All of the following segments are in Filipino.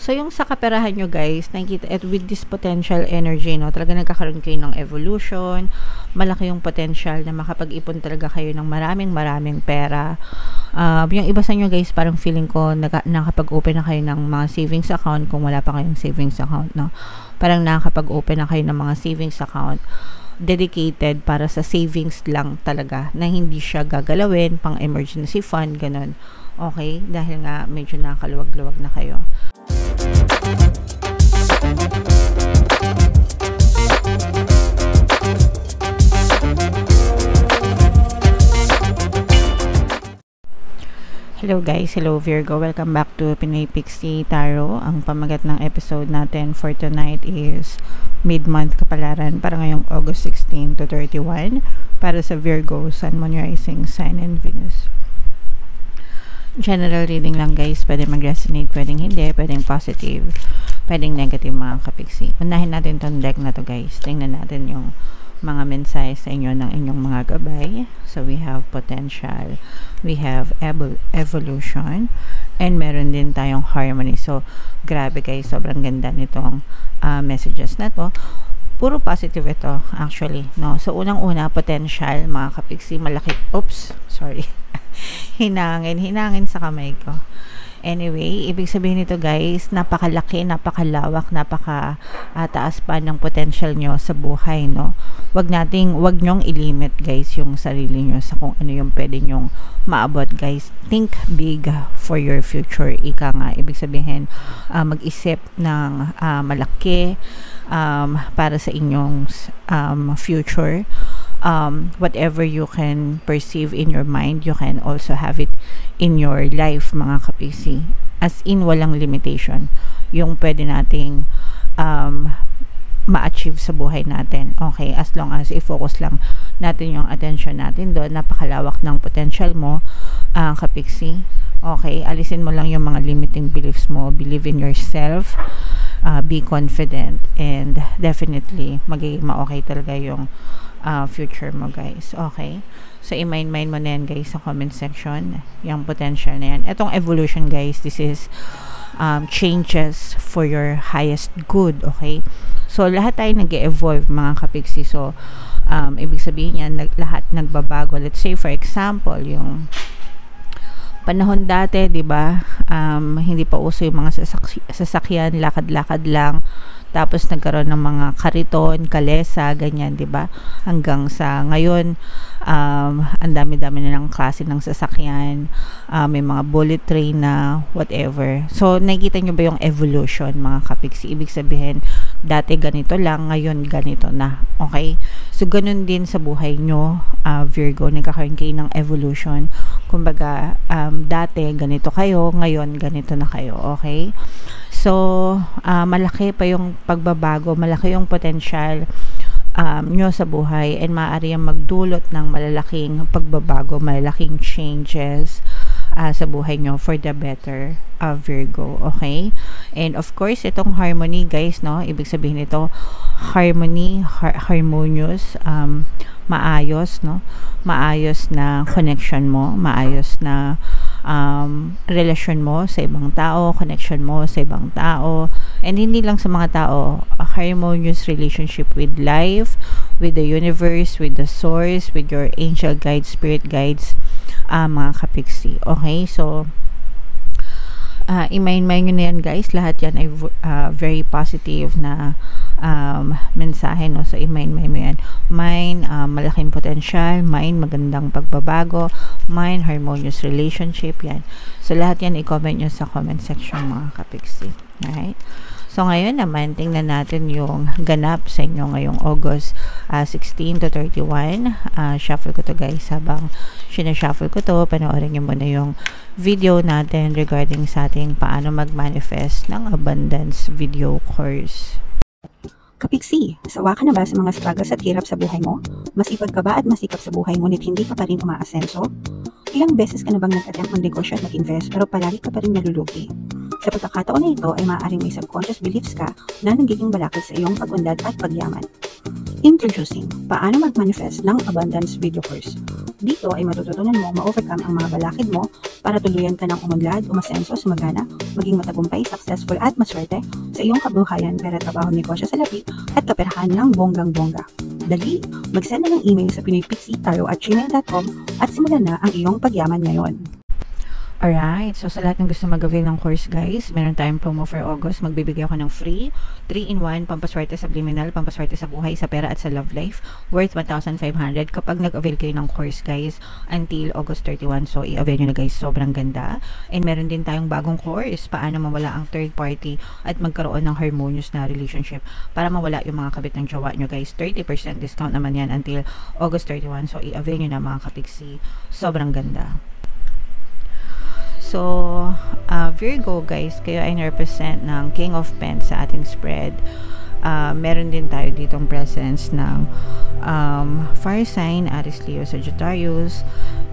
So, yung sa kaperahan nyo guys, nakikita, at with this potential energy, no, talaga nagkakaroon kayo ng evolution, malaki yung potential na makapag-ipon talaga kayo ng maraming pera. Yung iba sa inyo guys, parang feeling ko nakapag-open na kayo ng mga savings account kung wala pa kayong savings account, no? Parang nakapag-open na kayo ng mga savings account dedicated para sa savings lang talaga, na hindi siya gagalawin pang emergency fund, ganun. Okay? Dahil nga medyo nakaluwag-luwag na kayo. Hello guys, hello Virgo, welcome back to Pinoy Pixie Tarot. Ang pamagat ng episode natin for tonight is mid-month kapalaran para ngayong August 16 to 31 para sa Virgo, Sun, Moon, Rising, Sign, and Venus. General reading lang guys, pwede mag-resonate, pwedeng hindi, pwedeng positive, pwedeng negative mga kapiksi. Unahin natin tong deck na to guys, tingnan natin yung mga mensahe sa inyo ng inyong mga gabay. So we have potential, we have evolution, and meron din tayong harmony. So grabe guys, sobrang ganda nitong messages na to. Puro positive ito actually, no? So unang-una, potential mga kapiksi, malaki. Oops, sorry. hinangin sa kamay ko. Anyway, ibig sabihin nito guys, napakalaki, napakalawak, taas pa ng potential nyo sa buhay, no? Wag nyong ilimit guys yung sarili nyo sa kung ano yung pwede nyong maabot guys. Think big for your future. Ika nga, ibig sabihin, mag-isip ng malaki para sa inyong future. Whatever you can perceive in your mind, you can also have it in your life mga kapisi. As in, walang limitation yung pwede nating ma-achieve sa buhay natin. Okay, as long as i-focus lang natin yung attention natin doon. Napakalawak ng potential mo, kapiksi. Okay, alisin mo lang yung mga limiting beliefs mo. Believe in yourself, be confident, and definitely magiging ma-okay talaga yung future mo guys. Okay, so i-mind mo na yan guys sa comment section yung potential na yan. Etong evolution guys, this is changes for your highest good. Okay, so lahat tayo nag-evolve mga kapiksi. So ibig sabihin yan, lahat nagbabago. Let's say for example, yung panahon dati, 'di ba? Hindi pa uso yung mga sasakyan, lakad-lakad lang. Tapos nagkaroon ng mga kariton, kalesa, ganyan, 'di ba? Hanggang sa ngayon, ang dami-dami na ng klase ng sasakyan, may mga bullet train na whatever. So nakikita nyo ba yung evolution mga kapiksi? Ibig sabihin, dati ganito lang, ngayon ganito na. Okay? So ganun din sa buhay nyo, Virgo, nagkakaroon kayo ng evolution. Kumbaga, dati ganito kayo, ngayon ganito na kayo. Okay? So malaki pa yung pagbabago, malaki yung potential nyo sa buhay, and maaari yung magdulot ng malalaking pagbabago, malalaking changes sa buhay nyo for the better, Virgo. Okay? And of course, itong harmony guys, no? Ibig sabihin ito, harmony, harmonious, maayos, no? Maayos na connection mo, maayos na relasyon mo sa ibang tao, connection mo sa ibang tao, and hindi lang sa mga tao, a harmonious relationship with life, with the universe, with the source, with your angel guides, spirit guides, mga kapiksi. Okay, so i-mind nyo na yan guys, lahat yan ay very positive na mensahe, no? So i-mind mo yan. Mind, malaking potential. Mind, magandang pagbabago. Mind, harmonious relationship, yan. So lahat yan i-comment nyo sa comment section mga kapiksi. Alright? So ngayon naman, tingnan natin yung ganap sa inyo ngayong August 16 to 31. Shuffle ko to guys. Habang sinashuffle ko to, panoorin nyo muna yung video natin regarding sa ating paano mag-manifest ng abundance video course. Kapiksi, sawa ka na ba sa mga struggles at hirap sa buhay mo? Masipag ka ba at masikap sa buhay ngunit hindi ka pa rin umaasenso? Ilang beses ka na bang nag-attempt mag-negosyo at mag-invest pero palagi ka pa rin nalulugi? Sa pagkakataon na ito ay maaaring may subconscious beliefs ka na nagiging balakid sa iyong pag-unlad at pagyaman. Introducing, paano mag-manifest ng abundance video course. Dito ay matututunan mo ma-overcome ang mga balakid mo para tuluyan ka ng umunlad, umasenso, sumagana, maging matagumpay, successful at maswerte sa iyong kabuhayan, pera, trabaho, negosyo, salapi at kaperahan ng bonggang-bongga. Dali, mag-send na ng email sa pinoypixie@gmail.com at simulan na ang iyong pagyaman ngayon. Alright, so sa lahat ng gusto mag-avail ng course guys, meron tayong promo for August. Magbibigay ako ng free 3-in-1 pampaswerte subliminal, pampaswerte sa buhay, sa pera at sa love life worth 1,500 kapag nag-avail kayo ng course guys until August 31. So i-avail nyo na guys, sobrang ganda. And meron din tayong bagong course, paano mawala ang third party at magkaroon ng harmonious na relationship para mawala yung mga kabit ng jowa nyo guys. 30% discount naman yan until August 31. So i-avail nyo na mga kapiksi, sobrang ganda. So, Virgo guys, kayo ay na-represent ng King of Pents sa ating spread. Meron din tayo ditong presence ng fire sign, Aries, Leo, Sagittarius,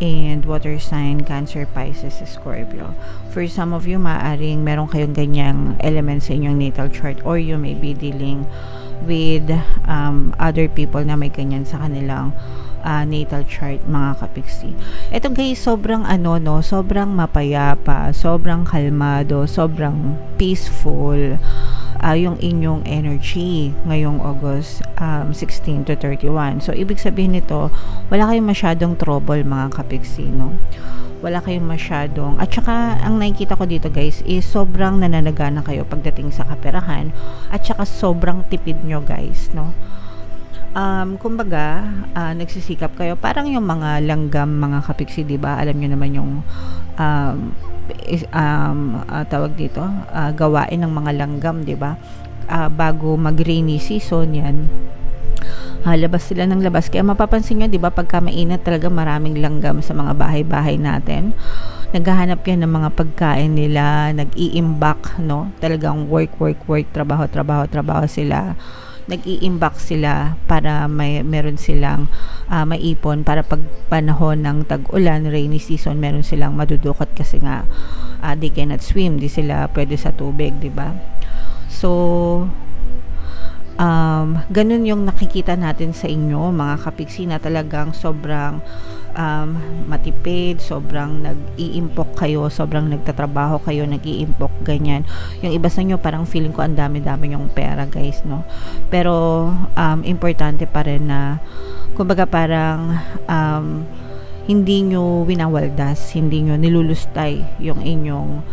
and water sign, Cancer, Pisces, Scorpio. For some of you, maaring meron kayong ganyang elements sa inyong natal chart, or you may be dealing with other people na may ganyan sa kanilang natal chart, mga kapiksi. Ito guys, sobrang sobrang mapayapa, sobrang kalmado, sobrang peaceful yung inyong energy ngayong August 16 to 31. So ibig sabihin nito, wala kayong masyadong trouble, mga kapiksi, no? Wala kayong masyadong, at saka ang nakikita ko dito guys is sobrang nananagana kayo pagdating sa kaperahan, at saka sobrang tipid nyo guys, no? Kumbaga, nagsisikap kayo parang yung mga langgam, mga kapiksi, di ba? Alam nyo naman yung tawag dito, gawain ng mga langgam, di ba? Bago mag-rainy season yan, labas sila ng labas. Kaya mapapansin nyo, di ba, pagka mainit talaga maraming langgam sa mga bahay-bahay natin. Naghahanap yan ng mga pagkain nila, nag-iimbak, no? Talagang work, trabaho sila. Nag-iimbak sila para meron silang maipon para pag panahon ng tag-ulan, rainy season, meron silang madudukot kasi nga they cannot swim, di sila pwede sa tubig, di ba? So ganun yung nakikita natin sa inyo, mga kapiksi, na talagang sobrang matipid, sobrang nag-iimpok kayo, sobrang nagtatrabaho kayo, nag-iimpok, ganyan. Yung iba sa inyo parang feeling ko ang dami-dami yung pera guys, no? Pero importante pa rin na kumbaga parang hindi nyo winawaldas, hindi nyo nilulustay yung inyong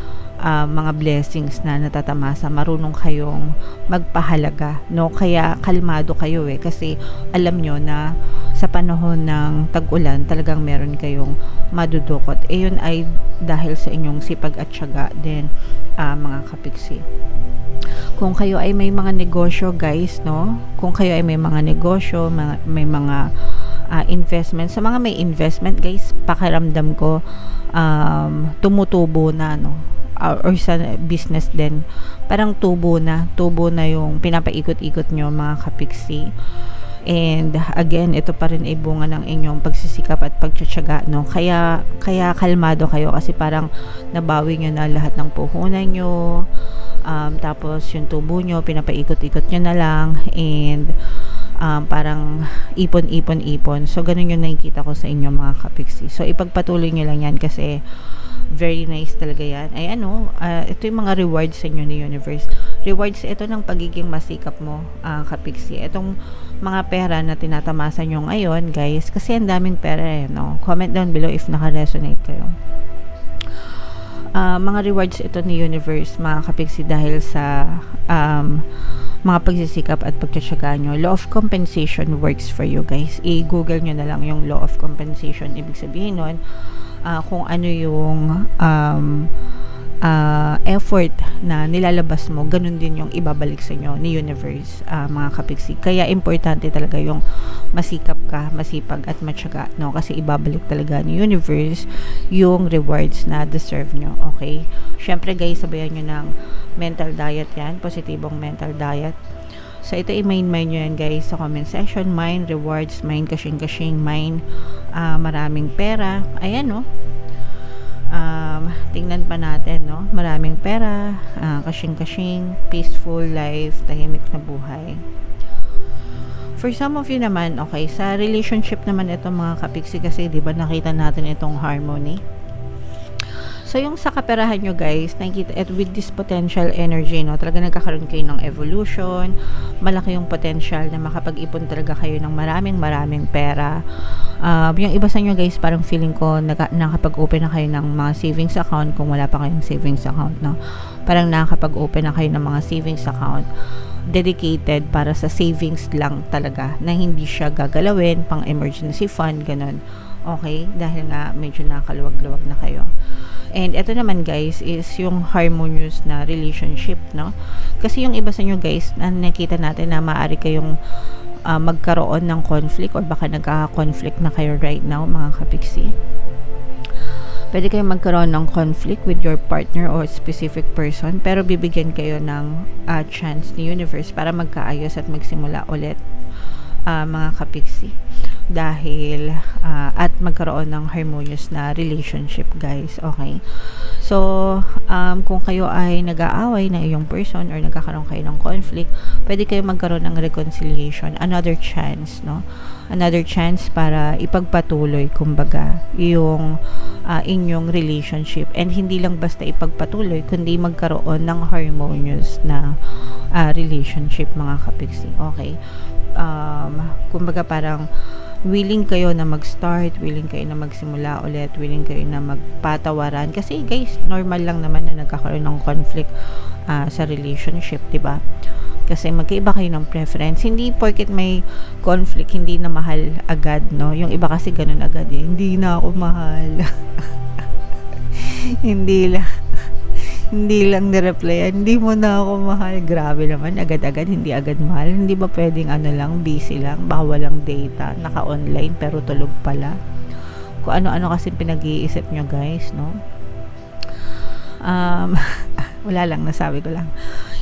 mga blessings na natatamasa. Marunong kayong magpahalaga, no? Kaya kalmado kayo kasi alam nyo na sa panahon ng tag-ulan talagang meron kayong madudukot. Yun ay dahil sa inyong sipag at tiyaga din, mga kapiksi. Kung kayo ay may mga negosyo guys, no? Kung kayo ay may mga negosyo, may mga investment, sa mga may investment guys, pakiramdam ko tumutubo na, no? Or sa business din, parang tubo na yung pinapaikot-ikot nyo, mga kapiksi. And again, ito pa rin ay bunga ng inyong pagsisikap at pagtsatsaga, no? Kaya kalmado kayo kasi parang nabawi nyo na lahat ng puhunan nyo, tapos yung tubo nyo pinapaikot-ikot nyo na lang, and parang ipon. So ganun yung nakikita ko sa inyo, mga kapiksi. So ipagpatuloy nyo lang yan kasi very nice talaga yan. Ay ito yung mga rewards sa inyo ni universe. Rewards ito ng pagiging masikap mo, kapiksi. Itong mga pera na tinatamasa nyo ngayon guys, kasi ang daming pera no? Comment down below if naka-resonate kayo. Mga rewards ito ni universe, mga kapiksi, dahil sa mga pagsisikap at pagtsatsaga nyo. Law of compensation works for you guys. I-google nyo na lang yung law of compensation. Ibig sabihin nun, kung ano yung effort na nilalabas mo, ganun din yung ibabalik sa inyo ni universe, mga kapiksi. Kaya importante talaga yung masikap ka, masipag at matyaga, no? Kasi ibabalik talaga ni universe yung rewards na deserve nyo, okay? Syempre guys, sabayan nyo ng mental diet yan, positibong mental diet. So ito i-mind nyo yan guys sa comment section. Mind, rewards, mind, kashing, mind, maraming pera, ayan, no? Tingnan pa natin, no? Maraming pera, kashing, peaceful life, tahimik na buhay. For some of you naman, okay, sa relationship naman ito mga kapiksi, kasi di ba nakita natin itong harmony. So, yung sa kaperahan nyo guys, nakikita it with this potential energy, no? Talaga nagkakaroon kayo ng evolution, malaki yung potential na makapag-ipon talaga kayo ng maraming pera. Yung iba sa inyo guys, parang feeling ko nakapag-open na kayo ng mga savings account kung wala pa kayong savings account, no? Parang nakapag-open na kayo ng mga savings account dedicated para sa savings lang talaga, na hindi siya gagalawin pang emergency fund, ganun. Okay? Dahil nga medyo nakaluwag-luwag na kayo. And ito naman guys is yung harmonious na relationship, no? Kasi yung iba sa inyo guys, nakita natin na maaari kayong magkaroon ng conflict, or baka nagkaka-conflict na kayo right now mga kapiksi. Pwede kayong magkaroon ng conflict with your partner or specific person, pero bibigyan kayo ng chance ni universe para magkaayos at magsimula ulit, mga kapiksi, dahil at magkaroon ng harmonious na relationship guys. Okay, so kung kayo ay nag-aaway na iyong person or nagkakaroon kayo ng conflict, pwede kayo magkaroon ng reconciliation, another chance, no? Another chance para ipagpatuloy kumbaga yung inyong relationship, and hindi lang basta ipagpatuloy kundi magkaroon ng harmonious na relationship mga kapiksi. Okay, kumbaga parang willing kayo na mag-start, willing kayo na magsimula ulit, willing kayo na magpatawaran, kasi guys, normal lang naman na nagkakaroon ng conflict sa relationship, diba? Kasi magkaiba kayo ng preference. Hindi porket may conflict, hindi na mahal agad, no? Yung iba kasi ganun agad eh. Hindi na ako mahal. Hindi lang nireplyan, hindi mo na ako mahal. Grabe naman, agad-agad, hindi agad mahal. Hindi ba pwedeng ano lang, busy lang, baka walang data, naka-online pero tulog pala. Kung ano-ano kasi pinag-iisip nyo guys, no? Wala lang, nasabi ko lang.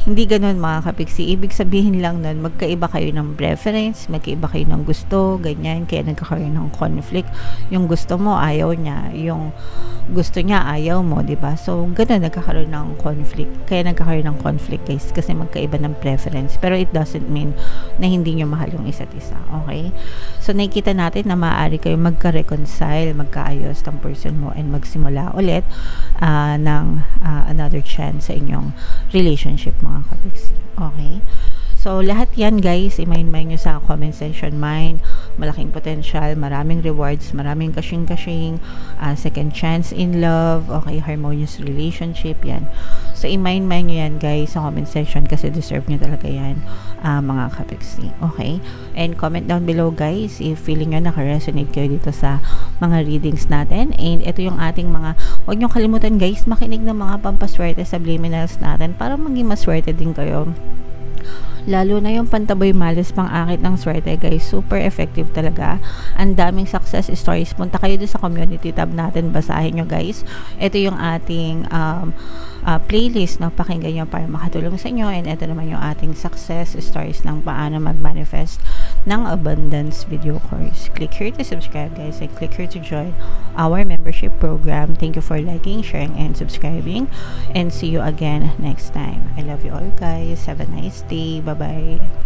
Hindi ganun mga kapiksi. Ibig sabihin lang nun, magkaiba kayo ng preference, magkaiba kayo ng gusto, ganyan, kaya nagkakaroon ng conflict. Yung gusto mo, ayaw niya. Yung gusto niya, ayaw mo, diba? So, ganun, nagkakaroon ng conflict. Kaya nagkakaroon ng conflict guys, kasi magkaiba ng preference. Pero it doesn't mean na hindi nyo mahal yung isa't isa. Okay? So, nakikita natin na maaari kayo magka-reconcile, magkaayos ng person mo, and magsimula ulit ng another chance sa inyong relationship mga kapiksi. Okay? So, lahat yan guys, i-mind nyo sa comment section. Malaking potential, maraming rewards, maraming kashing-kashing, second chance in love, okay, harmonious relationship, yan. So, i-mind nyo yan guys sa comment section, kasi deserve nyo talaga yan, mga kapiksi. Okay? And comment down below guys if feeling nyo naka-resonate kayo dito sa mga readings natin. And ito yung ating mga, huwag nyo kalimutan guys, makinig ng mga pampaswerte subliminals natin para maging maswerte din kayo. Lalo na yung pantaboy malis pang-akit ng swerte guys, super effective talaga. Ang daming success stories. Punta kayo doon sa community tab natin, basahin nyo guys. Ito yung ating playlist, no? Pakinggan nyo para makatulong sa inyo. And ito naman yung ating success stories ng paano mag-manifest ng abundance video course. Click here to subscribe guys, and click here to join our membership program. Thank you for liking, sharing, and subscribing, and see you again next time. I love you all guys. Have a nice day. Bye bye.